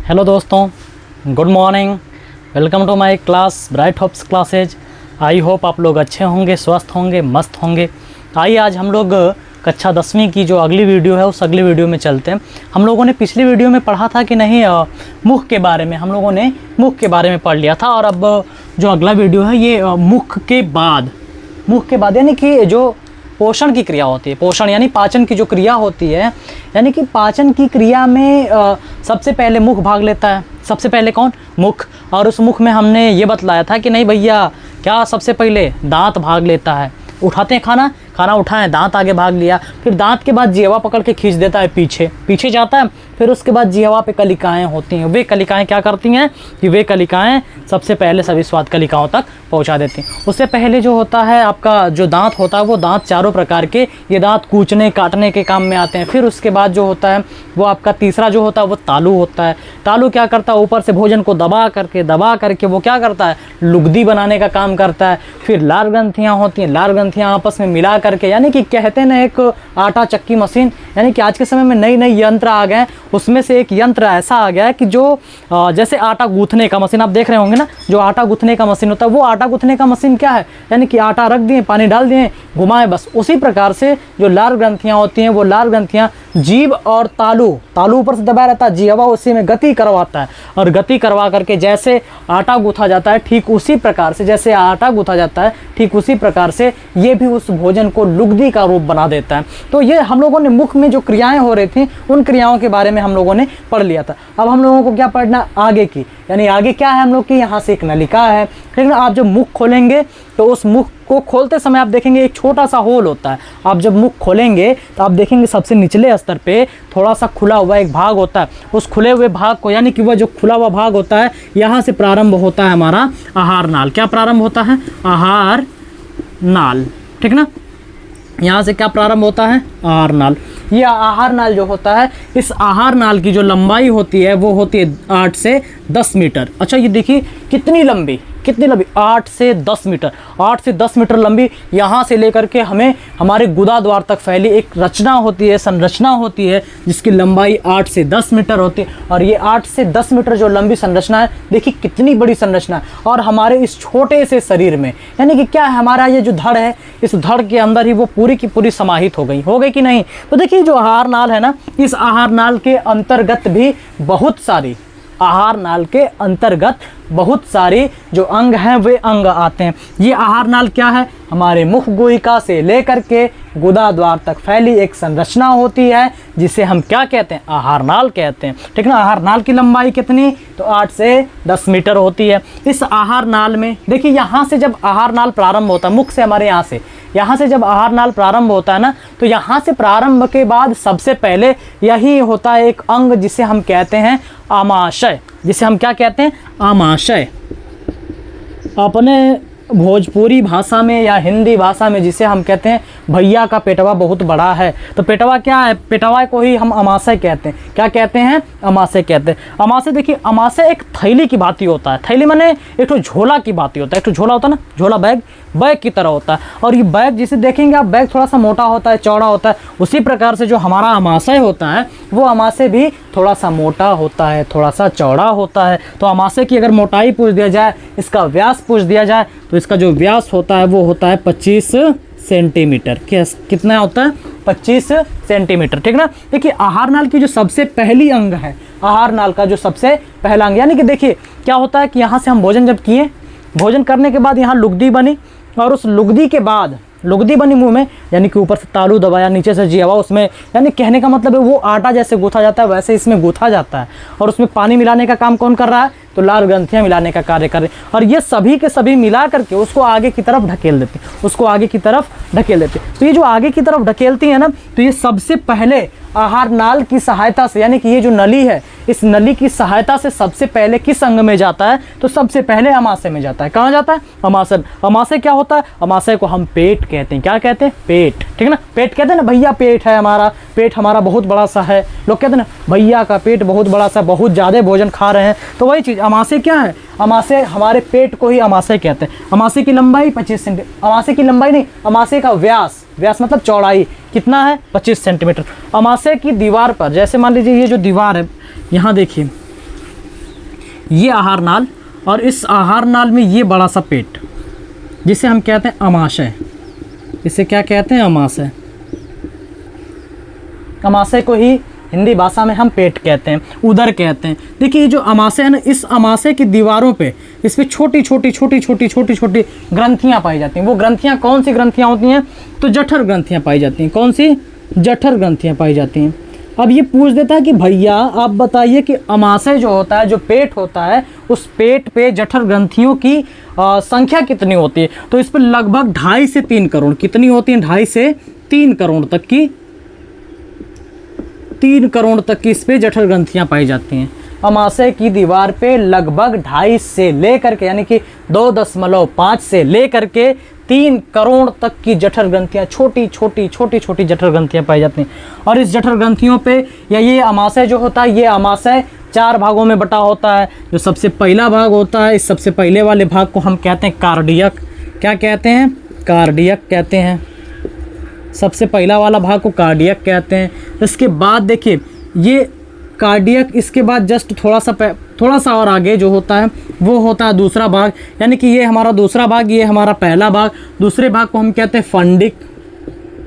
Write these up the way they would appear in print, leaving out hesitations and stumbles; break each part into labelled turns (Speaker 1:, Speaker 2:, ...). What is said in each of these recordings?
Speaker 1: Hello दोस्तों, good morning. Welcome to my class bright hopes classes. I hope आप लोग अच्छे होंगे, स्वस्थ होंगे, मस्त होंगे। आइए आज हम लोग कक्षा 10वीं की जो अगली वीडियो है उस अगली वीडियो में चलते हैं। हम लोगों ने पिछली वीडियो में पढ़ा था कि नहीं, मुख के बारे में हम लोगों ने मुख के बारे में पढ़ लिया था। और अब जो अगला वीडियो है ये मुख के बाद यानी कि जो पोषण की क्रिया होती है, पोषण यानी पाचन की जो क्रिया होती है, यानी कि पाचन की क्रिया में सबसे पहले मुख भाग लेता है। सबसे पहले कौन? मुख। और उस मुख में हमने ये बतलाया था कि नहीं भैया, क्या सबसे पहले दांत भाग लेता है। उठाते हैं खाना उठाएं, दांत आगे भाग लिया, फिर दांत के बाद जिह्वा पकड़ के खींच देता है, पीछे जाता है। फिर उसके बाद जिह्वा पे कलिकाएं होती हैं। वे कलिकाएं क्या करती हैं कि वे कलिकाएं सबसे पहले सभी स्वाद कलिकाओं तक पहुंचा देती हैं। उससे पहले जो होता है आपका जो दांत होता है, वो दांत चारों प्रकार के, ये दांत कूचने काटने के काम में आते हैं। फिर उसके बाद जो होता है वो आपका तीसरा जो होता है वो तालु होता है। तालु क्या करता है? ऊपर से भोजन को दबा करके वो क्या करता है? लुगदी बनाने का काम करता है। फिर लार ग्रंथियाँ होती हैं, लार ग्रंथियाँ आपस में मिला करके, यानी कि कहते हैं ना एक आटा चक्की मशीन, यानी कि आज के समय में नई यंत्र आ गए हैं। उसमें से एक यंत्र ऐसा आ गया है कि जो जैसे आटा गूंथने का मशीन आप देख रहे होंगे ना, जो आटा गूंथने का मशीन होता है, वो आटा गूंथने का मशीन क्या है? यानी कि आटा रख दिए, पानी डाल दिए, घुमाएं बस। उसी प्रकार से जो लार ग्रंथियाँ होती हैं, वो लार ग्रंथियाँ जीभ और तालु ऊपर से दबाया रहता है, जिह्वा उसी में गति करवाता है। और गति करवा करके जैसे आटा गूंथा जाता है, ठीक उसी प्रकार से जैसे आटा गूंथा जाता है, ठीक उसी प्रकार से ये भी उस भोजन को लुगदी का रूप बना देता है। तो ये हम लोगों ने मुख में जो क्रियाएं हो रही थी, उन क्रियाओं के बारे में हम लोगों ने पढ़ लिया था। अब हम लोगों को क्या पढ़ना? आगे की, यानी आगे क्या है हम लोग की? यहाँ से एक नलिका है, लेकिन आप जब मुख खोलेंगे तो उस मुख को खोलते समय आप देखेंगे एक छोटा सा होल होता है। आप जब मुख खोलेंगे तो आप देखेंगे सबसे निचले स्तर पे थोड़ा सा खुला हुआ एक भाग होता है। उस खुले हुए भाग को, यानी कि वह जो खुला हुआ भाग होता है, यहाँ से प्रारंभ होता है हमारा आहार नाल। क्या प्रारंभ होता है? आहार नाल, ठीक ना। यहाँ से क्या प्रारंभ होता है? आहार नाल। ये आहार नाल जो होता है, इस आहार नाल की जो लंबाई होती है वो होती है 8 से 10 मीटर। अच्छा, ये देखिए कितनी लंबी 8 से 10 मीटर, 8 से 10 मीटर लंबी। यहाँ से लेकर के हमें हमारे गुदा द्वार तक फैली एक रचना होती है, संरचना होती है, जिसकी लंबाई 8 से 10 मीटर होती है। और ये 8 से 10 मीटर जो लंबी संरचना है, देखिए कितनी बड़ी संरचना है। और हमारे इस छोटे से शरीर में, यानी कि क्या है, हमारा ये जो धड़ है, इस धड़ के अंदर ही वो पूरी की पूरी समाहित हो गई कि नहीं। तो देखिए जो आहार नाल है ना, इस आहार नाल के अंतर्गत भी बहुत सारी, आहार नाल के अंतर्गत बहुत सारे जो अंग हैं वे अंग आते हैं। ये आहार नाल क्या है? हमारे मुख गुहिका से लेकर के गुदा द्वार तक फैली एक संरचना होती है, जिसे हम क्या कहते हैं? आहार नाल कहते हैं, ठीक ना। आहार नाल की लंबाई कितनी? तो 8 से 10 मीटर होती है। इस आहार नाल में देखिए, यहाँ से जब आहार नाल प्रारंभ होता है, मुख से हमारे यहाँ से जब आहार नाल प्रारंभ होता है ना, तो यहाँ से प्रारंभ के बाद सबसे पहले यही होता है एक अंग, जिसे हम कहते हैं आमाशय। जिसे हम क्या कहते हैं? आमाशय। अपने भोजपुरी भाषा में या हिंदी भाषा में जिसे हम कहते हैं भैया का पेटवा बहुत बड़ा है। तो पेटवा क्या है? पेटवा को ही हम अमाशय कहते हैं। क्या कहते हैं? अमाशय कहते हैं। अमाशय देखिए, अमाशय एक थैली की भांति होता है। थैली माने एक तो झोला की भांति होता है। एक तो झोला होता है ना, झोला बैग की तरह होता है। और ये बैग जिसे देखेंगे आप, बैग थोड़ा सा मोटा होता है, चौड़ा होता है। उसी प्रकार से जो हमारा अमाशय होता है, वो अमाशय भी थोड़ा सा मोटा होता है, थोड़ा सा चौड़ा होता है। तो अमाशय की अगर मोटाई पूछ दिया जाए, इसका व्यास पूछ दिया जाए, तो इसका जो व्यास होता है वो होता है 25 सेंटीमीटर। कितना होता है? 25 सेंटीमीटर, ठीक ना। देखिए आहार नाल की जो सबसे पहली अंग है, आहार नाल का जो सबसे पहला अंग, यानी कि देखिए क्या होता है कि यहाँ से हम भोजन जब किए, भोजन करने के बाद यहाँ लुगदी बनी, और उस लुगदी के बाद लुगदी बनी मुंह में, यानी कि ऊपर से तालु दबाया, नीचे से जिह्वा उसमें, यानी कहने का मतलब है वो आटा जैसे गूंथा जाता है वैसे इसमें गूंथा जाता है। और उसमें पानी मिलाने का काम कौन कर रहा है? तो लार ग्रंथियाँ मिलाने का कार्य कर रहे हैं। और ये सभी के सभी मिला करके उसको आगे की तरफ ढकेल देते हैं, तो ये जो आगे की तरफ ढकेलती है ना, तो ये सबसे पहले आहार नाल की सहायता से, यानी कि ये जो नली है, इस नली की सहायता से सबसे पहले किस अंग में जाता है? तो सबसे पहले अमाशय में जाता है। कहाँ जाता है? अमाशय। अमाशय क्या होता है? अमाशय को हम पेट कहते हैं। क्या कहते हैं? पेट, ठीक है ना। पेट कहते हैं ना, भैया पेट है हमारा, पेट हमारा बहुत बड़ा सा है। लोग कहते हैं ना, भैया का पेट बहुत बड़ा सा, बहुत ज़्यादा भोजन खा रहे हैं। तो वही चीज़ अमाशय क्या है? अमाशय हमारे पेट को ही अमाशय कहते हैं। अमाशय की लंबाई 25 सेंटीमीटर, अमाशय की लंबाई नहीं, अमाशय का व्यास मतलब चौड़ाई कितना है? 25 सेंटीमीटर। अमाशय की दीवार पर, जैसे मान लीजिए ये जो दीवार है, यहाँ देखिए ये आहार नाल, और इस आहार नाल में ये बड़ा सा पेट, जिसे हम कहते हैं अमाशय। इसे क्या कहते हैं? अमाशय। अमाशय को ही हिंदी भाषा में हम पेट कहते हैं, उदर कहते हैं। देखिए ये जो अमाशय है ना, इस अमाशय की दीवारों पे इस पे छोटी छोटी ग्रंथियां पाई जाती हैं। वो ग्रंथियां कौन सी ग्रंथियां होती हैं? तो जठर ग्रंथियां पाई जाती हैं। कौन सी? जठर ग्रंथियां पाई जाती हैं। अब ये पूछ देता है कि भैया आप बताइए कि अमाशय जो होता है, जो पेट होता है, उस पेट पे जठर ग्रंथियों की संख्या कितनी होती है? तो इस पर लगभग 2.5 से 3 करोड़। कितनी होती है? 2.5 से 3 करोड़ तक की, 3 करोड़ तक की इस पे जठर ग्रंथियां पाई जाती हैं। अमाशय की दीवार पे लगभग 2.5 से लेकर के, यानी कि 2.5 से लेकर के 3 करोड़ तक की जठर ग्रंथियां, छोटी छोटी जठर ग्रंथियां पाई जाती हैं। और इस जठर ग्रंथियों पे, या ये अमाशय जो होता है, ये अमाशय 4 भागों में बटा होता है। जो सबसे पहला भाग होता है, इस सबसे पहले वाले भाग को हम कहते हैं कार्डियक। क्या कहते हैं? कार्डियक कहते हैं। सबसे पहला वाला भाग को कार्डियक कहते हैं। इसके बाद देखिए ये कार्डियक, इसके बाद जस्ट थोड़ा सा और आगे जो होता है वो होता है दूसरा भाग, यानी कि ये हमारा दूसरा भाग, ये हमारा पहला भाग। दूसरे भाग को हम कहते हैं फंडिक।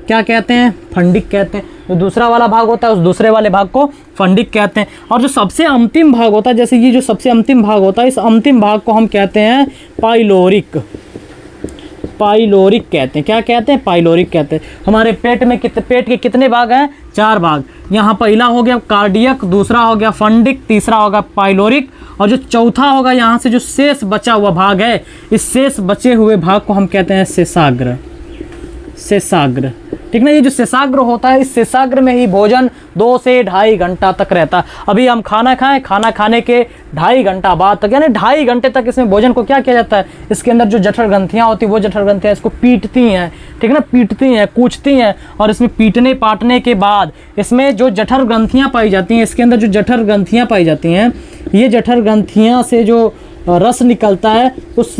Speaker 1: क्या कहते हैं? फंडिक कहते हैं। जो दूसरा वाला भाग होता है उस दूसरे वाले भाग को फंडिक कहते हैं। और जो सबसे अंतिम भाग होता है, जैसे ये जो सबसे अंतिम भाग होता है, इस अंतिम भाग को हम कहते हैं पाइलोरिक। पाइलोरिक कहते हैं। क्या कहते हैं? पाइलोरिक कहते हैं। हमारे पेट के कितने भाग हैं? 4 भाग। यहाँ पहला हो गया कार्डियक, दूसरा हो गया फंडिक, तीसरा होगा पाइलोरिक, और जो चौथा होगा यहाँ से जो शेष बचा हुआ भाग है, इस शेष बचे हुए भाग को हम कहते हैं शेषाग्र। शेषाग्र, ठीक ना। ये जो शेषाग्र होता है, इस शेषाग्र में ही भोजन 2 से 2.5 घंटा तक रहता है। अभी हम खाना खाएं, खाना खाने के 2.5 घंटा बाद तक, यानी 2.5 घंटे तक इसमें भोजन को क्या किया जाता है? इसके अंदर जो जठर ग्रंथियाँ होती हैं, वो जठर ग्रंथियाँ इसको पीटती हैं, ठीक ना, पीटती हैं, कूचती हैं। और इसमें पीटने पाटने के बाद इसमें जो जठर ग्रंथियाँ पाई जाती हैं, इसके अंदर जो जठर ग्रंथियाँ पाई जाती हैं, ये जठर ग्रंथियाँ से जो रस निकलता है, उस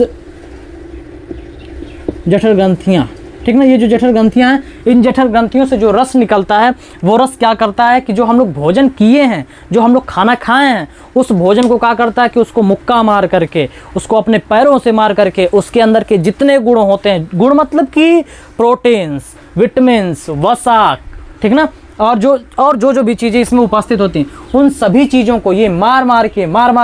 Speaker 1: जठर ग्रंथियाँ, ठीक ना, ये जो जठर ग्रंथियाँ हैं, इन जठर ग्रंथियों से जो रस निकलता है, वो रस क्या करता है कि जो हम लोग भोजन किए हैं, जो हम लोग खाना खाए हैं, उस भोजन को क्या करता है कि उसको मुक्का मार करके, उसको अपने पैरों से मार करके, उसके अंदर के जितने गुण होते हैं, गुण मतलब कि प्रोटीन्स, विटामिन्स, वसा, ठीक ना, और जो भी चीज़ें इसमें उपस्थित होती हैं, उन सभी चीज़ों को ये मार मार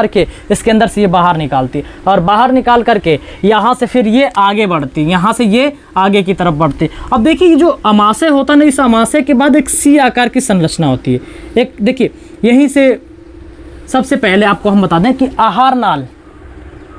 Speaker 1: के इसके अंदर से ये बाहर निकालती है। और बाहर निकाल करके यहाँ से फिर ये आगे बढ़ती है, यहाँ से ये आगे की तरफ बढ़ती है। अब देखिए ये जो अमाशय होता है ना, इस अमाशय के बाद एक सी आकार की संरचना होती है। एक देखिए यहीं से सबसे पहले आपको हम बता दें कि आहार नाल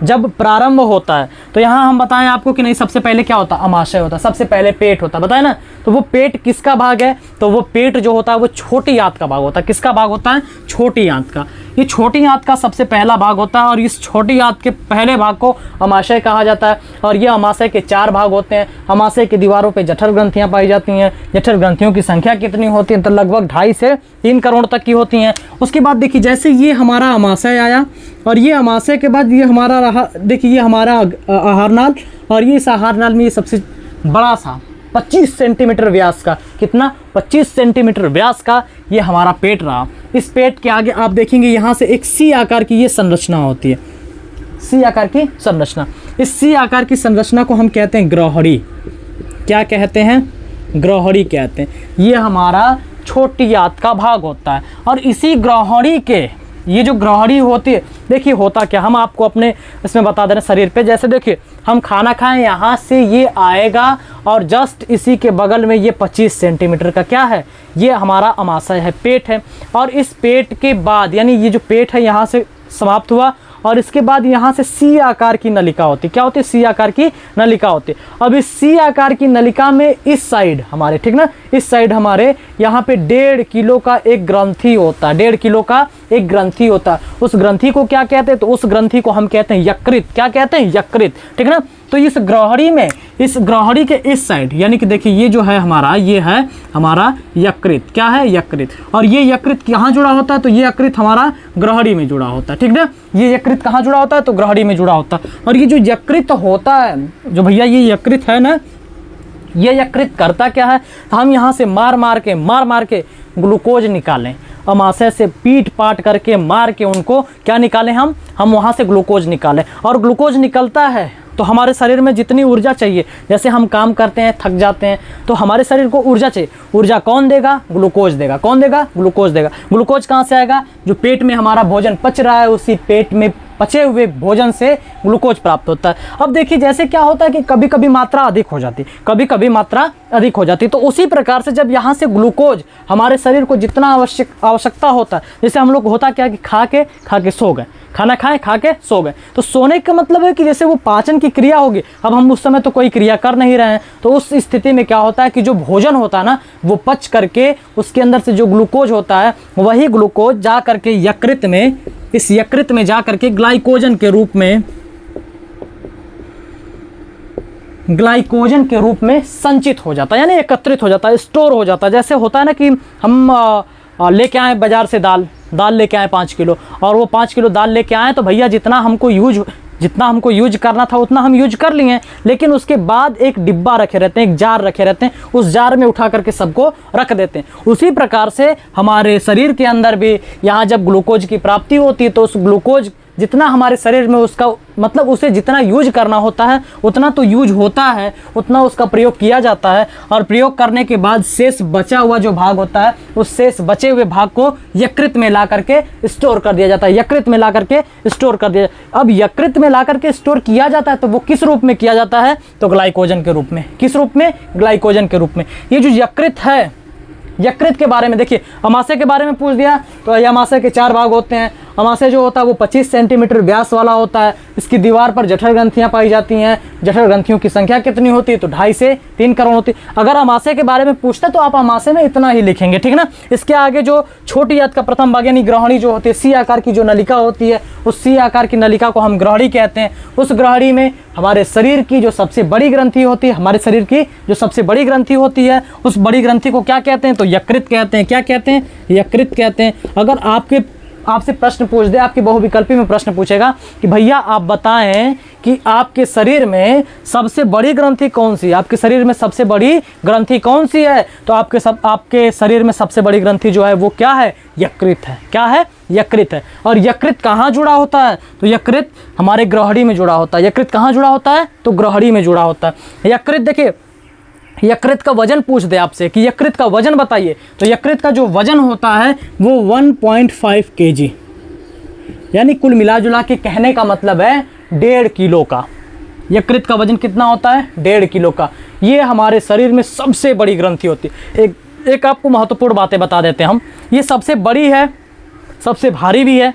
Speaker 1: जब प्रारंभ होता है, तो यहाँ हम बताएं आपको कि नहीं, सबसे पहले क्या होता है? अमाशय होता है। सबसे पहले पेट होता है, बताए ना। तो वो पेट किसका भाग है? तो वो पेट जो होता है वो छोटी आंत का भाग होता है। किसका भाग होता है? छोटी आंत का। ये छोटी आंत का सबसे पहला भाग होता है, और इस छोटी आंत के पहले भाग को अमाशय कहा जाता है। और ये अमाशय के 4 भाग होते हैं। अमाशय की दीवारों पे जठर ग्रंथियाँ पाई जाती हैं। जठर ग्रंथियों की संख्या कितनी होती है? तो लगभग 2.5 से 3 करोड़ तक की होती हैं। उसके बाद देखिए जैसे ये हमारा अमाशय आया, और ये अमाशय के बाद ये हमारा रहा, देखिए ये हमारा आहार नाल, और ये इस आहार नाल में ये सबसे बड़ा सा 25 सेंटीमीटर व्यास का, कितना? 25 सेंटीमीटर व्यास का ये हमारा पेट रहा। इस पेट के आगे आप देखेंगे यहाँ से एक सी आकार की ये संरचना होती है। सी आकार की संरचना। इस सी आकार की संरचना को हम कहते हैं ग्रहड़ी। क्या कहते हैं? ग्रहड़ी कहते हैं। ये हमारा छोटी आंत का भाग होता है। और इसी ग्रहड़ी के, ये जो ग्रहड़ी होती है, देखिए होता क्या, हम आपको अपने इसमें बता दे रहे हैं शरीर पे। जैसे देखिए हम खाना खाएं, यहाँ से ये आएगा, और जस्ट इसी के बगल में ये 25 सेंटीमीटर का क्या है? ये हमारा अमाशय है, पेट है। और इस पेट के बाद, यानी ये जो पेट है यहाँ से समाप्त हुआ, और इसके बाद यहाँ से सी आकार की नलिका होती है। क्या होती है? सी आकार की नलिका होती है। अब इस सी आकार की नलिका में इस साइड हमारे, ठीक ना, इस साइड हमारे यहाँ पे 1.5 किलो का एक ग्रंथि होता है। 1.5 किलो का एक ग्रंथि होता है। उस ग्रंथि को क्या कहते हैं? तो उस ग्रंथि को हम कहते हैं यकृत। क्या कहते हैं? यकृत, ठीक ना। तो इस ग्रहड़ी में, इस ग्रहड़ी के इस साइड, यानी कि देखिए ये जो है हमारा, ये है हमारा यकृत। क्या है? यकृत। और ये यकृत कहाँ जुड़ा होता है? तो ये यकृत हमारा ग्रहड़ी में जुड़ा होता है, ठीक ना। ये यकृत कहाँ जुड़ा होता है? तो ग्रहड़ी में जुड़ा होता है। और ये जो यकृत होता है, जो भैया ये यकृत है ना, ये यकृत करता क्या है, हम यहाँ से मार मार के ग्लूकोज निकालें, अमाशय से पीट पाट करके मार के उनको क्या निकालें, हम वहाँ से ग्लूकोज निकालें। और ग्लूकोज निकलता है तो हमारे शरीर में जितनी ऊर्जा चाहिए, जैसे हम काम करते हैं थक जाते हैं तो हमारे शरीर को ऊर्जा चाहिए, ऊर्जा कौन देगा, ग्लूकोज देगा। कौन देगा, ग्लूकोज देगा। ग्लूकोज कहाँ से आएगा, जो पेट में हमारा भोजन पच रहा है उसी पेट में पचे हुए भोजन से ग्लूकोज प्राप्त होता है। अब देखिए जैसे क्या होता है कि कभी कभी मात्रा अधिक हो जाती, कभी कभी मात्रा अधिक हो जाती, तो उसी प्रकार से जब यहाँ से ग्लूकोज हमारे शरीर को जितना आवश्यकता होता है, जैसे हम लोग होता क्या कि खा के सो गए, खाना खाएं खा के सो गए, तो सोने का मतलब है कि जैसे वो पाचन की क्रिया होगी, अब हम उस समय तो कोई क्रिया कर नहीं रहे हैं, तो उस स्थिति में क्या होता है कि जो भोजन होता है ना वो पच करके उसके अंदर से जो ग्लूकोज होता है वही ग्लूकोज जा करके यकृत में, इस यकृत में जा करके ग्लाइकोजन के रूप में संचित हो जाता है, यानी एकत्रित हो जाता है, स्टोर हो जाता है। जैसे होता है ना कि हम लेके आए बाजार से दाल लेके आए 5 किलो, और वो 5 किलो दाल लेके आए तो भैया जितना हमको यूज करना था उतना हम यूज कर लिए, लेकिन उसके बाद एक डिब्बा रखे रहते हैं, एक जार रखे रहते हैं, उस जार में उठा करके सबको रख देते हैं। उसी प्रकार से हमारे शरीर के अंदर भी यहाँ जब ग्लूकोज की प्राप्ति होती है तो उस ग्लूकोज जितना हमारे शरीर में उसका मतलब उसे जितना यूज करना होता है उतना तो यूज होता है, उतना उसका प्रयोग किया जाता है, और प्रयोग करने के बाद शेष बचा हुआ जो भाग होता है उस शेष बचे हुए भाग को यकृत में ला करके स्टोर कर दिया जाता है, यकृत में ला करके स्टोर कर दिया। अब यकृत में ला करके स्टोर किया जाता है तो वो किस रूप में किया जाता है, तो ग्लाइकोजन के रूप में। किस रूप में, ग्लाइकोजन के रूप में। ये जो यकृत है, यकृत के बारे में देखिए, अमाशय के बारे में पूछ दिया तो ये अमाशय के 4 भाग होते हैं। अमाशय जो होता है वो 25 सेंटीमीटर व्यास वाला होता है। इसकी दीवार पर जठर ग्रंथियाँ पाई जाती हैं। जठर ग्रंथियों की संख्या कितनी होती है, तो 2.5 से 3 करोड़ होती है। अगर अमाशय के बारे में पूछता तो आप अमाशय में इतना ही लिखेंगे, ठीक ना। इसके आगे जो छोटी आंत का प्रथम भाग यानी ग्रहणी जो होती है, सी आकार की जो नलिका होती है, उस सी आकार की नलिका को हम ग्रहणी कहते हैं। उस ग्रहणी में हमारे शरीर की जो सबसे बड़ी ग्रंथि होती है, हमारे शरीर की जो सबसे बड़ी ग्रंथि होती है, उस बड़ी ग्रंथि को क्या कहते हैं, तो यकृत कहते हैं। क्या कहते हैं, यकृत कहते हैं। अगर आपसे प्रश्न पूछ दे, आपकी बहुविकल्पी में प्रश्न पूछेगा कि भैया आप बताएं कि आपके शरीर में सबसे बड़ी ग्रंथि कौन सी है, आपके शरीर में सबसे बड़ी ग्रंथि कौन सी है, तो आपके शरीर में सबसे बड़ी ग्रंथि जो है वो क्या है, यकृत है। क्या है, यकृत है। और यकृत कहाँ जुड़ा होता है, तो यकृत हमारे ग्रहणी में जुड़ा होता है। यकृत कहाँ जुड़ा होता है, तो ग्रहणी में जुड़ा होता है। यकृत देखिए, यकृत का वजन पूछ दे आपसे कि यकृत का वजन बताइए, तो यकृत का जो वजन होता है वो 1.5 kg, यानी कुल मिला जुला के कहने का मतलब है 1.5 किलो का। यकृत का वजन कितना होता है, 1.5 किलो का। ये हमारे शरीर में सबसे बड़ी ग्रंथि होती है। एक आपको महत्वपूर्ण बातें बता देते हैं हम। ये सबसे बड़ी है, सबसे भारी भी है,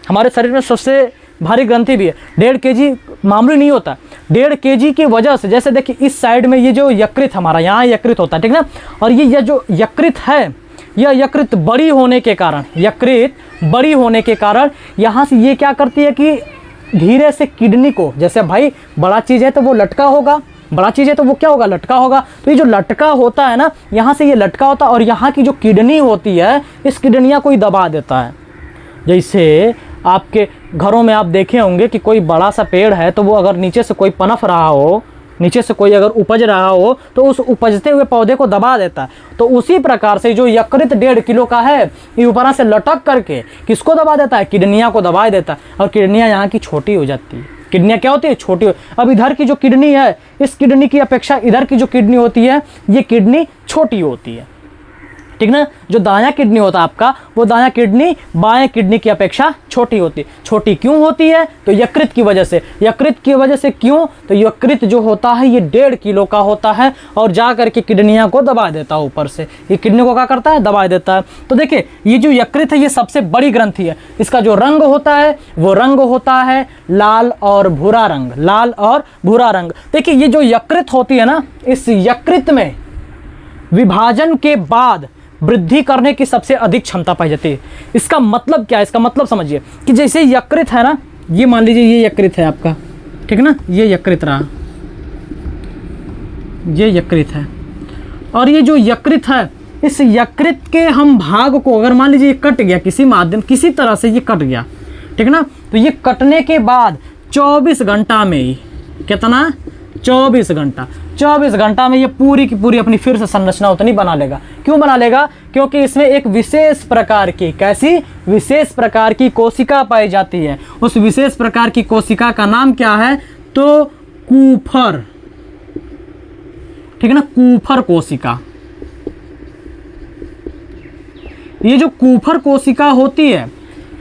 Speaker 1: हमारे शरीर में सबसे भारी ग्रंथि भी है। 1.5 kg मामूली नहीं होता। 1.5 kg की वजह से, जैसे देखिए इस साइड में ये जो यकृत हमारा यहाँ यकृत होता है, ठीक ना, और ये जो यकृत है, यह यकृत बड़ी होने के कारण यहाँ से ये क्या करती है कि धीरे से किडनी को, जैसे भाई बड़ा चीज़ है तो वो लटका होगा, बड़ा चीज़ है तो वो क्या होगा, लटका होगा। तो ये जो लटका होता है ना, यहाँ से ये लटका होता है और यहाँ की जो किडनी होती है, इस किडनियाँ को ही दबा देता है। जैसे आपके घरों में आप देखे होंगे कि कोई बड़ा सा पेड़ है तो वो अगर नीचे से कोई पनप रहा हो, नीचे से कोई अगर उपज रहा हो तो उस उपजते हुए पौधे को दबा देता है। तो उसी प्रकार से जो यकृत 1.5 किलो का है, ये ऊपर से लटक करके किसको दबा देता है, किडनियाँ को दबा देता है। और किडनियाँ यहाँ की छोटी हो जाती है। किडनियाँ क्या होती है, छोटी हो। अब इधर की जो किडनी है, इस किडनी की अपेक्षा इधर की जो किडनी होती है, ये किडनी छोटी होती है, ठीक ना। जो दायां किडनी होता है आपका, वो दायां किडनी बाएं किडनी की अपेक्षा छोटी होती है। छोटी क्यों होती है, तो यकृत की वजह से। यकृत की वजह से क्यों, तो यकृत जो होता है ये 1.5 किलो का होता है और जा करके किडनियां को दबा देता है ऊपर से। ये किडनी को क्या करता है, दबा देता है। तो देखिए ये जो यकृत है ये सबसे बड़ी ग्रंथि है। इसका जो रंग होता है वो रंग होता है लाल और भूरा रंग, लाल और भूरा रंग। देखिए ये जो यकृत होती है ना, इस यकृत में विभाजन के बाद वृद्धि करने की सबसे अधिक क्षमता पाई जाती है। इसका मतलब क्या है, इसका मतलब समझिए कि जैसे यकृत है ना, ये मान लीजिए ये यकृत है आपका, ठीक ना, ये यकृत रहा, ये यकृत है। और ये जो यकृत है, इस यकृत के हम भाग को अगर मान लीजिए ये कट गया किसी माध्यम, किसी तरह से ये कट गया, ठीक ना, तो ये कटने के बाद 24 घंटा में ही, कितना, 24 घंटा। 24 घंटा में ये पूरी की पूरी अपनी फिर से संरचना उतनी बना लेगा। क्यों बना लेगा? क्योंकि इसमें एक विशेष प्रकार की, कैसी विशेष प्रकार की कोशिका पाई जाती है। उस विशेष प्रकार की कोशिका का नाम क्या है? तो कूफर, ठीक है ना, कूफर कोशिका। ये जो कूफर कोशिका होती है,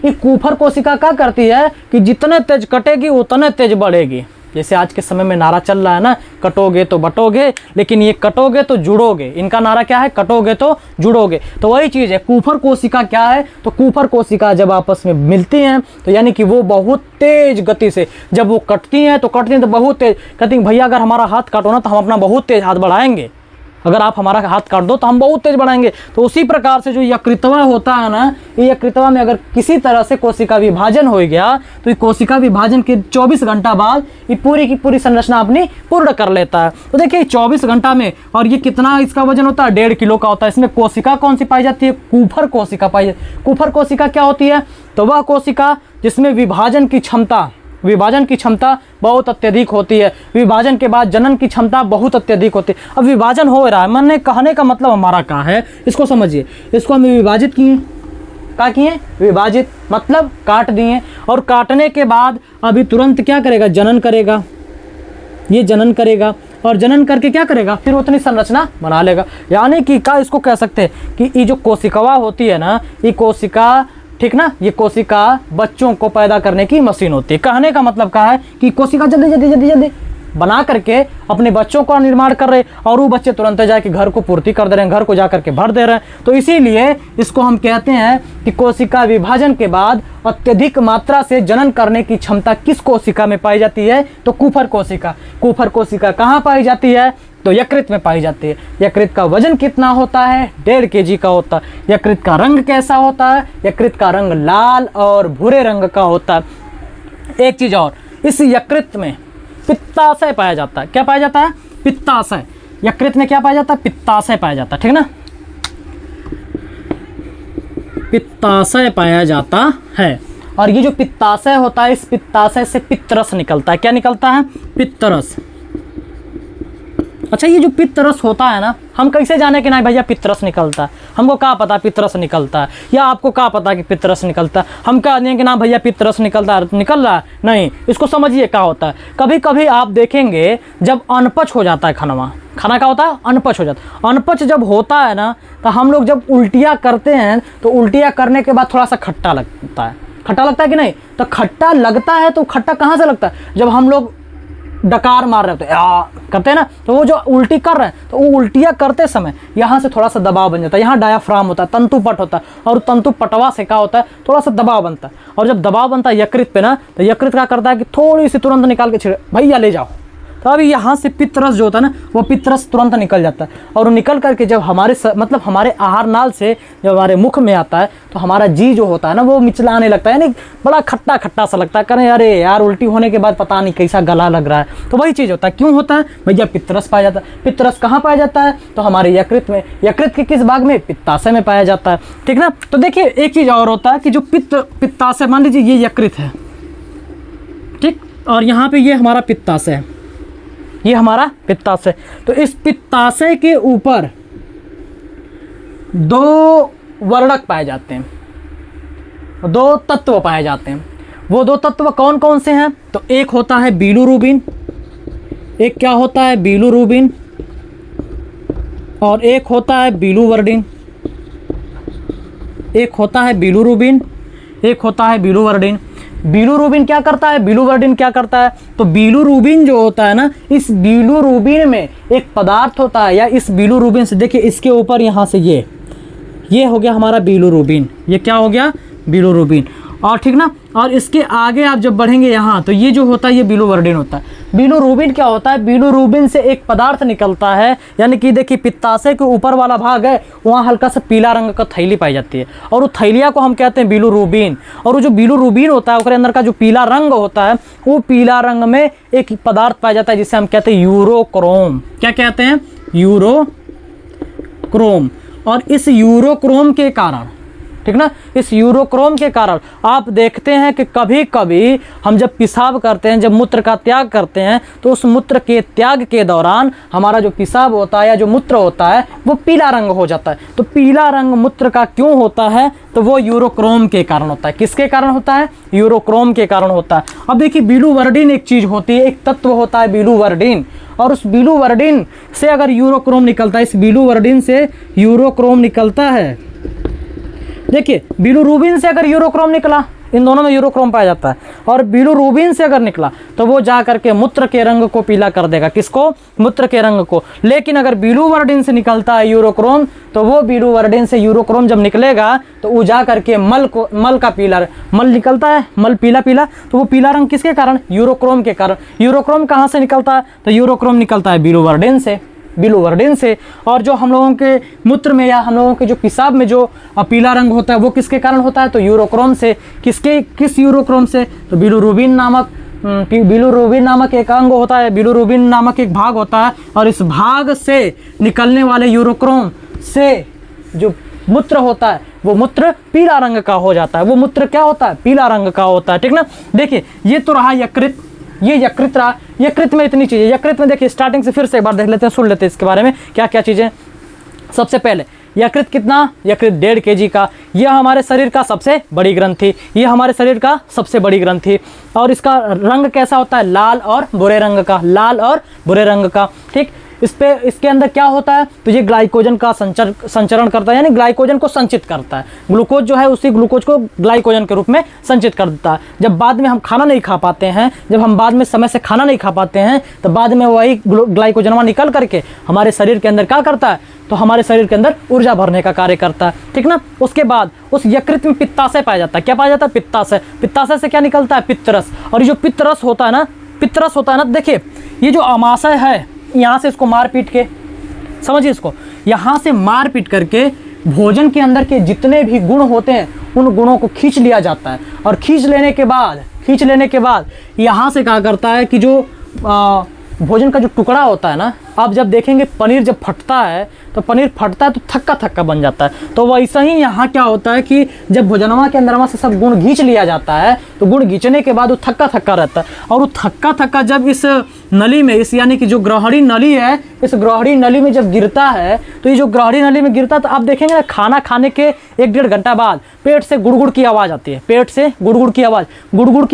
Speaker 1: ये कूफर कोशिका क्या करती है कि जितने तेज कटेगी उतने तेज बढ़ेगी। जैसे आज के समय में नारा चल रहा है ना, कटोगे तो बटोगे, लेकिन ये कटोगे तो जुड़ोगे। इनका नारा क्या है? कटोगे तो जुड़ोगे। तो वही चीज़ है, कूफर कोशिका क्या है? तो कूफर कोशिका जब आपस में मिलती हैं तो यानी कि वो बहुत तेज गति से, जब वो कटती हैं तो बहुत तेज कहती हैं, भैया अगर हमारा हाथ काटो ना तो हम अपना बहुत तेज हाथ बढ़ाएंगे, अगर आप हमारा हाथ काट दो तो हम बहुत तेज बढ़ाएंगे। तो उसी प्रकार से जो यकृतवा होता है ना, ये यकृतवा में अगर किसी तरह से कोशिका विभाजन हो गया तो ये कोशिका विभाजन के 24 घंटा बाद ये पूरी की पूरी संरचना अपनी पूर्ण कर लेता है। तो देखिए 24 घंटा में, और ये कितना इसका वजन होता है? 1.5 किलो का होता है। इसमें कोशिका कौन सी पाई जाती है? कूफर कोशिका पाई जाती है। कूफर कोशिका क्या होती है? तो वह कोशिका जिसमें विभाजन की क्षमता बहुत अत्यधिक होती है। विभाजन के बाद जनन की क्षमता बहुत अत्यधिक होती है। अब विभाजन हो रहा है, मैंने कहने का मतलब हमारा क्या है, इसको समझिए। इसको हम विभाजित किए, क्या किए? विभाजित मतलब काट दिए, और काटने के बाद अभी तुरंत क्या करेगा? जनन करेगा। ये जनन करेगा, और जनन करके क्या करेगा? फिर उतनी संरचना बना लेगा। यानी कि क्या इसको कह सकते हैं कि ये जो कोशिकावा होती है ना, ये कोशिका, ठीक ना, ये कोशिका बच्चों को पैदा करने की मशीन होती है। कहने का मतलब क्या है कि कोशिका जल्दी जल्दी जल्दी जल्दी बना करके अपने बच्चों का निर्माण कर रहे, और वो बच्चे तुरंत जाके घर को पूर्ति कर दे रहे हैं, घर को जा करके भर दे रहे हैं। तो इसीलिए इसको हम कहते हैं कि कोशिका विभाजन के बाद अत्यधिक मात्रा से जनन करने की क्षमता किस कोशिका में पाई जाती है? तो कूफर कोशिका। कूफर कोशिका कहाँ पाई जाती है? तो यकृत में पाई जाती है। यकृत का वजन कितना होता है? 1.5 kg का होता है। यकृत का रंग कैसा होता है? यकृत का रंग लाल और भूरे रंग का होता है। एक चीज़ और, इस यकृत में पित्ताशय पाया जाता है। क्या पाया जाता है? पित्ताशय। यकृत में क्या पाया जाता है? पित्ताशय पाया जाता है, ठीक ना, पित्ताशय पाया जाता है। और ये जो पित्ताशय होता है, इस पित्ताशय से पित्तरस निकलता है। क्या निकलता है? पित्तरस। अच्छा, ये जो पित्तरस होता है ना, हम कैसे जाने कि नहीं भैया पित्तरस निकलता है? हमको क्या पता पित्तरस निकलता है, या आपको क्या पता कि पित्तरस निकलता है? हम कह दें कि ना भैया पित्तरस निकल रहा है, नहीं। इसको समझिए क्या होता है। कभी कभी आप देखेंगे जब अनपच हो जाता है खाना क्या होता है? अनपच हो जाता है। अनपच जब होता है ना, तो हम लोग जब उल्टियाँ करते हैं तो उल्टियाँ करने के बाद थोड़ा सा खट्टा लगता है। खट्टा लगता है कि नहीं? तो खट्टा लगता है, तो खट्टा कहाँ से लगता है? जब हम लोग डकार मार रहे होते करते हैं ना, तो वो जो उल्टी कर रहे हैं, तो वो उल्टियाँ करते समय यहाँ से थोड़ा सा दबाव बन जाता है। यहाँ डायाफ्राम होता है, तंतुपट होता है, और तंतुपटवा से क्या होता है? थोड़ा सा दबाव बनता है। और जब दबाव बनता है यकृत पे ना, तो यकृत क्या करता है कि थोड़ी सी तुरंत निकाल के छिड़े, भैया ले जाओ। तो अभी यहाँ से पित्तरस जो होता है ना, वो पित्तरस तुरंत निकल जाता है, और वो निकल करके जब मतलब हमारे आहार नाल से जब हमारे मुख में आता है, तो हमारा जी जो होता है ना, वो मिचलाने लगता है, यानी बड़ा खट्टा खट्टा सा लगता है। करें अरे यार, उल्टी होने के बाद पता नहीं कैसा गला लग रहा है। तो वही चीज़ होता है। क्यों होता है भैया? पित्तरस पाया जाता है। पित्तरस कहाँ पाया जाता है? तो हमारे यकृत में। यकृत के किस भाग में? पित्ताशय में पाया जाता है, ठीक ना। तो देखिए एक चीज़ और होता है कि जो पित्ताशय, मान लीजिए ये यकृत है, ठीक, और यहाँ पे ये हमारा पित्ताशय है, ये हमारा पित्ताशय। तो इस पित्ताशय के ऊपर 2 वर्णक पाए जाते हैं, 2 तत्व पाए जाते हैं। वो 2 तत्व कौन कौन से हैं? तो एक होता है बिलिरुबिन, एक क्या होता है? बिलिरुबिन, और एक होता है बिलिवर्डिन। एक होता है बिलिरुबिन, एक होता है बिलिवर्डिन। बिलिरुबिन क्या करता है? बिलिवर्डिन क्या करता है? तो बिलिरुबिन जो होता है ना, इस बिलिरुबिन में एक पदार्थ होता है, या इस बिलिरुबिन से देखिए, इसके ऊपर यहाँ से ये हो गया हमारा बिलिरुबिन। ये क्या हो गया? बिलिरुबिन। और ठीक ना, और इसके आगे आप जब बढ़ेंगे यहाँ, तो ये जो होता है ये बिलिवर्डिन होता है। बिलिरुबिन क्या होता है? बिलिरुबिन से एक पदार्थ निकलता है, यानी कि देखिए पित्ताशय के ऊपर वाला भाग है, वहाँ हल्का सा पीला रंग का थैली पाई जाती है, और वो थैलिया को हम कहते हैं बिलिरुबिन। और वो जो बिलिरुबिन होता है, उसके अंदर का जो पीला रंग होता है, वो पीला रंग में एक पदार्थ पाया जाता है जिसे हम कहते हैं यूरोक्रोम। क्या कहते हैं? यूरोक्रोम। और इस यूरोक्रोम के कारण, ठीक ना। इस यूरोक्रोम के कारण आप देखते हैं कि कभी कभी हम जब पेशाब करते हैं, जब मूत्र का त्याग करते हैं, तो उस मूत्र के त्याग के दौरान हमारा जो पेशाब होता है या जो मूत्र होता है वो पीला रंग हो जाता है। तो पीला रंग मूत्र का क्यों होता है? तो वो यूरोक्रोम के कारण होता है। किसके कारण होता है? यूरोक्रोम के कारण होता है। अब देखिए बिलुवर्डिन एक चीज़ होती है, एक तत्व होता है बिलुवर्डिन, और उस बिलुवर्डिन से अगर यूरोक्रोम निकलता है, इस बिलुवर्डिन से यूरोक्रोम निकलता है। देखिए बिलुरुबिन से अगर यूरोक्रोम निकला, इन दोनों में यूरोक्रोम पाया जाता है, और बिलुरुबिन से अगर निकला तो वो जा करके मूत्र के रंग को पीला कर देगा। किसको? मूत्र के रंग को। लेकिन अगर बिलुवर्डिन से निकलता है यूरोक्रोम, तो वो बिलुवर्डिन से यूरोक्रोम जब निकलेगा तो वो जा करके मल का पीला, मल निकलता है, मल पीला पीला, तो वो पीला रंग किसके कारण? यूरोक्रोम के कारण। यूरोक्रोम कहाँ से निकलता है? तो यूरोक्रोम निकलता है बिलुवर्डिन से, बिलुवर्डिन से। और जो हम लोगों के मूत्र में या हम लोगों के जो पेशाब में जो पीला रंग होता है वो किसके कारण होता है? तो यूरोक्रोम से। किस यूरोक्रोम से? तो बिलुरुबिन नामक एक अंग होता है, बिलुरुबिन नामक एक भाग होता है, और इस भाग से निकलने वाले यूरोक्रोम से जो मूत्र होता है वो मूत्र पीला रंग का हो जाता है। वो मूत्र क्या होता है? पीला रंग का होता है, ठीक ना। देखिए ये तो रहा यकृत, ये यकृत रहा। यकृत में इतनी चीज़ें, यकृत में देखिए स्टार्टिंग से फिर से एक बार देख लेते हैं, सुन लेते हैं इसके बारे में क्या क्या चीज़ें। सबसे पहले यकृत कितना? यकृत 1.5 kg का। यह हमारे शरीर का सबसे बड़ी ग्रंथि, ये हमारे शरीर का सबसे बड़ी ग्रंथि। और इसका रंग कैसा होता है? लाल और भूरे रंग का, लाल और भूरे रंग का, ठीक। इसके अंदर क्या होता है? तो ये ग्लाइकोजन का संचरण करता है, यानी ग्लाइकोजन को संचित करता है। ग्लूकोज जो है उसी ग्लूकोज को ग्लाइकोजन के रूप में संचित कर देता है। जब बाद में हम खाना नहीं खा पाते हैं, जब हम बाद में समय से खाना नहीं खा पाते हैं, तो बाद में वही ग्लाइकोजनवा निकल करके हमारे शरीर के अंदर क्या करता है? तो हमारे शरीर के अंदर ऊर्जा भरने का कार्य करता है, ठीक ना। उसके बाद उस यकृत में पित्ताशय पाया जाता है। क्या पाया जाता है? पित्ताशय। पित्ताशय से क्या निकलता है? पित्तरस। और ये जो पित्तरस होता है ना, देखिए ये जो अमाशय है, यहाँ से इसको मार पीट के, समझिए इसको, यहाँ से मार पीट करके भोजन के अंदर के जितने भी गुण होते हैं उन गुणों को खींच लिया जाता है। और खींच लेने के बाद यहाँ से क्या करता है कि जो भोजन का जो टुकड़ा होता है ना, आप जब देखेंगे पनीर जब फटता है तो थक्का थक्का बन जाता है। तो वैसा ही यहाँ क्या होता है कि जब भोजनवा के अंदरवा से सब गुण खींच लिया जाता है, तो गुण खींचने के बाद वो थक्का थक्का रहता है। और वो थक्का थक्का जब इस नली में, इस यानी कि जो ग्रहणी नली है, इस ग्रहणी नली में जब गिरता है, तो ये जो ग्रहणी नली में गिरता है तो आप देखेंगे ना, खाना खाने के 1-1.5 घंटा बाद पेट से गुड़गुड़ की आवाज़ आती है। पेट से गुड़गुड़ की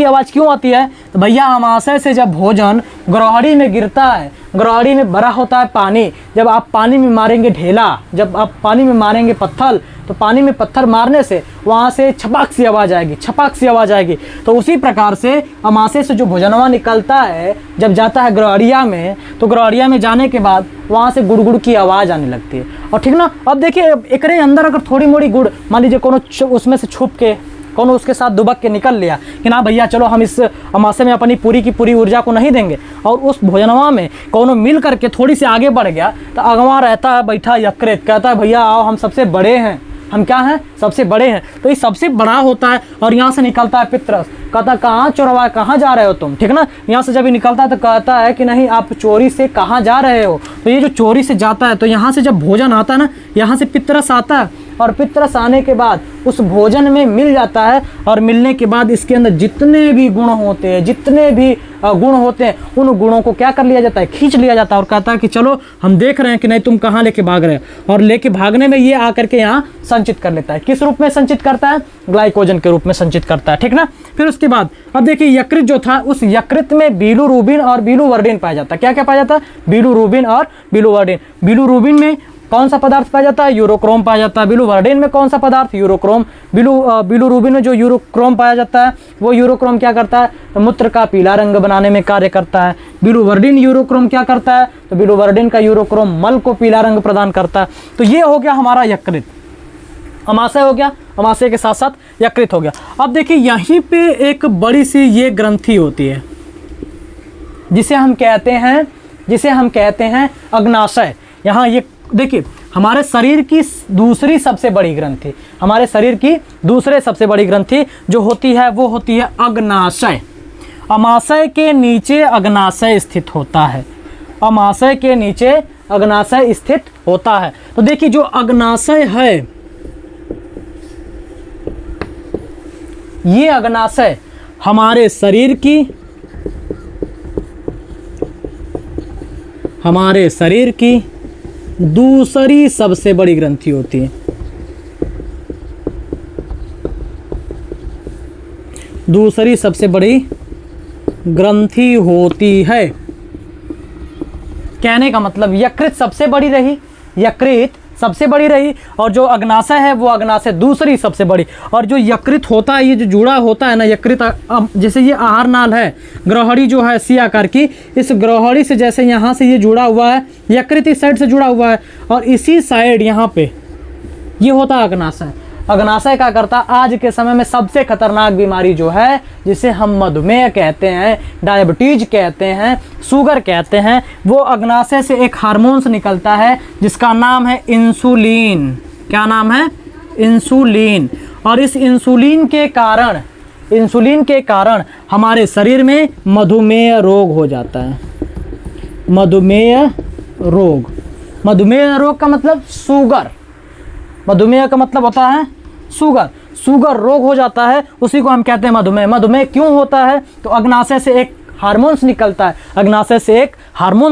Speaker 1: आवाज़ क्यों आती है? तो भैया अमाशय से जब भोजन ग्रहणी में गिरता है, ग्रहणी में भरा होता है पानी, जब आप पानी में मारेंगे ढेला, जब आप पानी में मारेंगे पत्थर, तो पानी में पत्थर मारने से वहाँ से छपाक सी आवाज़ आएगी। तो उसी प्रकार से अमाशय से जो भोजनवा निकलता है, जब जाता है ग्रहणिया में, तो ग्रहणिया में जाने के बाद वहाँ से गुड़गुड़ की आवाज़ आने लगती है। और ठीक ना, अब देखिए एकरे अंदर अगर थोड़ी मोड़ी गुड़, मान लीजिए कोनो उसमें से छुप के कौन उसके साथ दुबक के निकल लिया कि ना भैया चलो हम इस अमाशय में अपनी पूरी की पूरी ऊर्जा को नहीं देंगे, और उस भोजनवा में कौनो मिल करके थोड़ी सी आगे बढ़ गया, तो अगवा रहता है बैठा यकृत, कहता है भैया आओ हम सबसे बड़े हैं, हम क्या हैं? सबसे बड़े हैं। तो ये सबसे बड़ा होता है। और यहाँ से निकलता है पितरस, कहता कहाँ चोरवा, कहाँ जा रहे हो तुम, ठीक ना। यहाँ से जब ये निकलता है तो कहता है कि नहीं आप चोरी से कहाँ जा रहे हो। तो ये जो चोरी से जाता है, तो यहाँ से जब भोजन आता है ना, यहाँ से पितरस आता है, और पितरस आने के बाद उस भोजन में मिल जाता है, और मिलने के बाद इसके अंदर जितने भी गुण होते हैं, उन गुणों को क्या कर लिया जाता है? खींच लिया जाता है। और कहता है कि चलो हम देख रहे हैं कि नहीं तुम कहाँ लेके भाग रहे हो, और लेके भागने में ये आकर के यहाँ संचित कर लेता है। किस रूप में संचित करता है? ग्लाइकोजन के रूप में संचित करता है, ठीक ना। फिर उसके बाद अब देखिए यकृत जो था, उस यकृत में बिलुरुबिन और बिलुवर्डिन पाया जाता है। क्या क्या पाया जाता है? बिलुरुबिन और बिलुवर्डिन। बिलुरुबिन में कौन सा पदार्थ पाया जाता है? यूरोक्रोम पाया जाता है। बिलुवर्डिन में कौन सा पदार्थ? यूरोक्रोम। बिलुरुबिन में जो यूरोक्रोम पाया जाता है, वो यूरोक्रोम क्या करता है? तो मूत्र का पीला रंग बनाने में कार्य करता है। बिलुवर्डिन यूरोक्रोम क्या करता है? तो बिलुवर्डिन का यूरोक्रोम मल को पीला रंग प्रदान करता है। तो ये हो गया हमारा यकृत, अमाशय हो गया, अमाशय के साथ साथ यकृत हो गया। अब देखिए यहीं पे एक बड़ी सी ये ग्रंथि होती है जिसे हम कहते हैं अग्नाशय। यहाँ ये देखिए हमारे शरीर की दूसरी सबसे बड़ी ग्रंथि जो होती है वो होती है अग्नाशय। अमाशय के नीचे अग्नाशय स्थित होता है। तो देखिए जो अग्नाशय है, ये अग्नाशय हमारे शरीर की दूसरी सबसे बड़ी ग्रंथि होती है। दूसरी सबसे बड़ी ग्रंथि होती है। कहने का मतलब यकृत सबसे बड़ी रही, और जो अग्नाशय है वो अग्नाशय दूसरी सबसे बड़ी। और जो यकृत होता है, ये जो जुड़ा होता है ना, यकृत जैसे ये आहार नाल है, ग्रहणी जो है सी आकार की, इस ग्रहणी से जैसे यहाँ से ये जुड़ा हुआ है, यकृत इस साइड से जुड़ा हुआ है, और इसी साइड यहाँ पे ये होता है अग्नाशय। अग्नाशय क्या करता है, आज के समय में सबसे खतरनाक बीमारी जो है, जिसे हम मधुमेह कहते हैं, डायबिटीज कहते हैं, शुगर कहते हैं, वो अग्नाशय से एक हार्मोन्स निकलता है जिसका नाम है इंसुलिन। क्या नाम है? इंसुलिन। और इस इंसुलिन के कारण हमारे शरीर में मधुमेह रोग हो जाता है। मधुमेह रोग का मतलब शुगर। मधुमेह का मतलब होता है शुगर रोग हो जाता है, उसी को हम कहते हैं मधुमेह। मधुमेह क्यों होता है? तो अग्नाशय से एक हार्मोन्स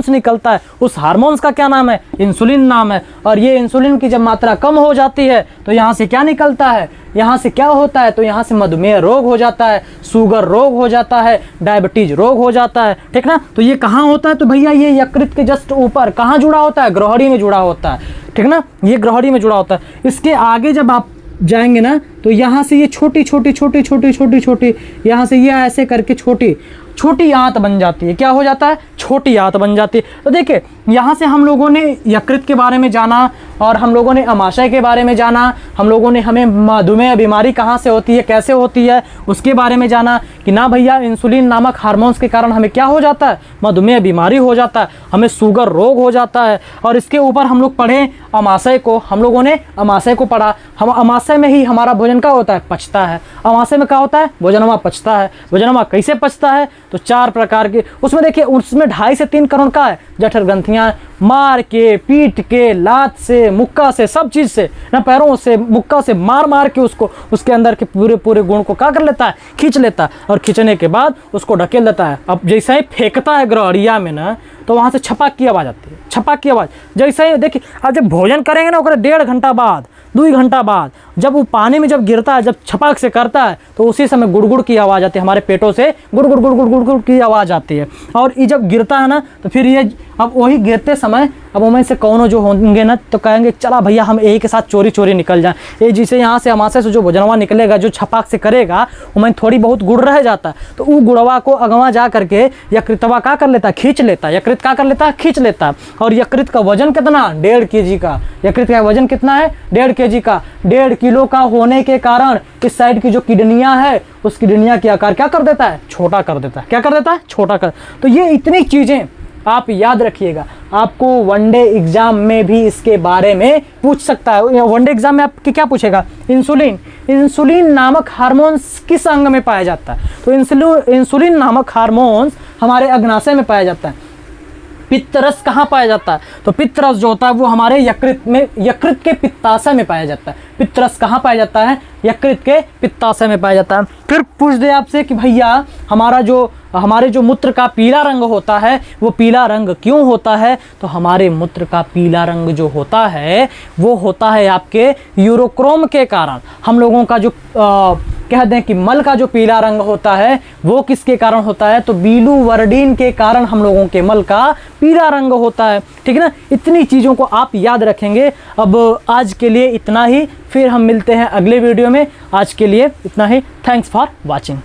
Speaker 1: निकलता है, उस हार्मोन्स का क्या नाम है? इंसुलिन नाम है। और ये इंसुलिन की जब मात्रा कम हो जाती है तो यहाँ से क्या निकलता है, यहाँ से क्या होता है? तो यहाँ से मधुमेह रोग हो जाता है, शुगर रोग हो जाता है, डायबिटीज रोग हो जाता है। ठीक ना? तो ये कहाँ होता है? तो भैया ये यकृत के जस्ट ऊपर कहाँ जुड़ा होता है? ग्रहणी में जुड़ा होता है। ठीक ना? ये ग्रहणी में जुड़ा होता है। इसके आगे जब आप जाएंगे ना, तो यहाँ से ये छोटी यहाँ से ये ऐसे करके छोटी आंत बन जाती है। क्या हो जाता है? छोटी आंत बन जाती है। तो देखिए, यहाँ से हम लोगों ने यकृत के बारे में जाना, और हम लोगों ने अमाशय के बारे में जाना, हम लोगों ने हमें मधुमेह बीमारी कहाँ से होती है, कैसे होती है, उसके बारे में जाना कि ना भैया इंसुलिन नामक हार्मोन्स के कारण हमें क्या हो जाता है? मधुमेह बीमारी हो जाता है, हमें शुगर रोग हो जाता है। और इसके ऊपर हम लोग पढ़े अमाशय को, हम लोगों ने अमाशय को पढ़ा। हम अमाशय में ही हमारा भोजन क्या होता है? पचता है। अमाशय में क्या होता है? भोजनमा पचता है। भोजनमा कैसे पचता है? तो 4 प्रकार के, उसमें देखिए, उसमें 2.5 से 3 करोड़ का है जठर ग्रंथियां, मार के, पीट के, लात से, मुक्का से, सब चीज से ना, पैरों से, मुक्का से मार के उसको, उसके अंदर के पूरे गुण को क्या कर लेता है? खींच लेता है। और खींचने के बाद उसको ढकेल देता है। अब जैसे ही फेंकता है ग्रहणिया में ना, तो वहाँ से छपाक की आवाज़ आती है। छपाक की आवाज़ जैसे ही, देखिए, अब जब भोजन करेंगे ना, 1.5 घंटा बाद, 2 घंटा बाद, जब वो पानी में जब गिरता है, जब छपाक से करता है, तो उसी समय गुड़गुड़ की आवाज़ आती है। हमारे पेटों से गुड़ की आवाज़ आती है। और ये जब गिरता है ना, तो फिर ये, अब वही गिरते समय, अब उनमें से कौनों जो होंगे ना, तो कहेंगे चला भैया हम यही के साथ चोरी निकल जाए। ये जिसे यहाँ से अमाशय से जो भोजनवा निकलेगा, जो छपाक से करेगा, उनमें थोड़ी बहुत गुड़ रह जाता है, तो वो गुड़वा को अगवा जा करके यकृतवा क्या कर लेता है? खींच लेता है। यकृत क्या कर लेता है? खींच लेता है। और यकृत का वजन कितना? 1.5 kg का। यकृत का वजन कितना है? 1.5 kg का। 1.5 किलो का होने के कारण इस साइड की जो किडनियां है, उस किडनियां की आकार क्या कर देता है? छोटा कर देता है। क्या कर देता है? छोटा कर। तो ये इतनी चीजें आप याद रखिएगा, आपको वनडे एग्जाम में भी इसके बारे में पूछ सकता है। वनडे एग्जाम में आपके क्या पूछेगा? इंसुलिन नामक हार्मोन्स किस अंग में पाया जाता है? तो इंसुलिन नामक हार्मोन्स हमारे अग्नाशय में पाया जाता है। पित्तरस कहाँ पाया जाता है? तो पित्तरस जो होता है वो हमारे यकृत के पित्ताशय में पाया जाता है। पित्तरस कहाँ पाया जाता है? यकृत के पित्ताशय में पाया जाता है। फिर पूछ दे आपसे कि भैया हमारे जो मूत्र का पीला रंग होता है, वो पीला रंग क्यों होता है? तो हमारे मूत्र का पीला रंग जो होता है, वो होता है आपके यूरोक्रोम के कारण। हम लोगों का जो कह दें कि मल का जो पीला रंग होता है, वो किसके कारण होता है? तो बिलीवर्डिन के कारण हम लोगों के मल का पीला रंग होता है। ठीक है ना? इतनी चीज़ों को आप याद रखेंगे। अब आज के लिए इतना ही, फिर हम मिलते हैं अगले वीडियो में। आज के लिए इतना ही। Thanks for watching.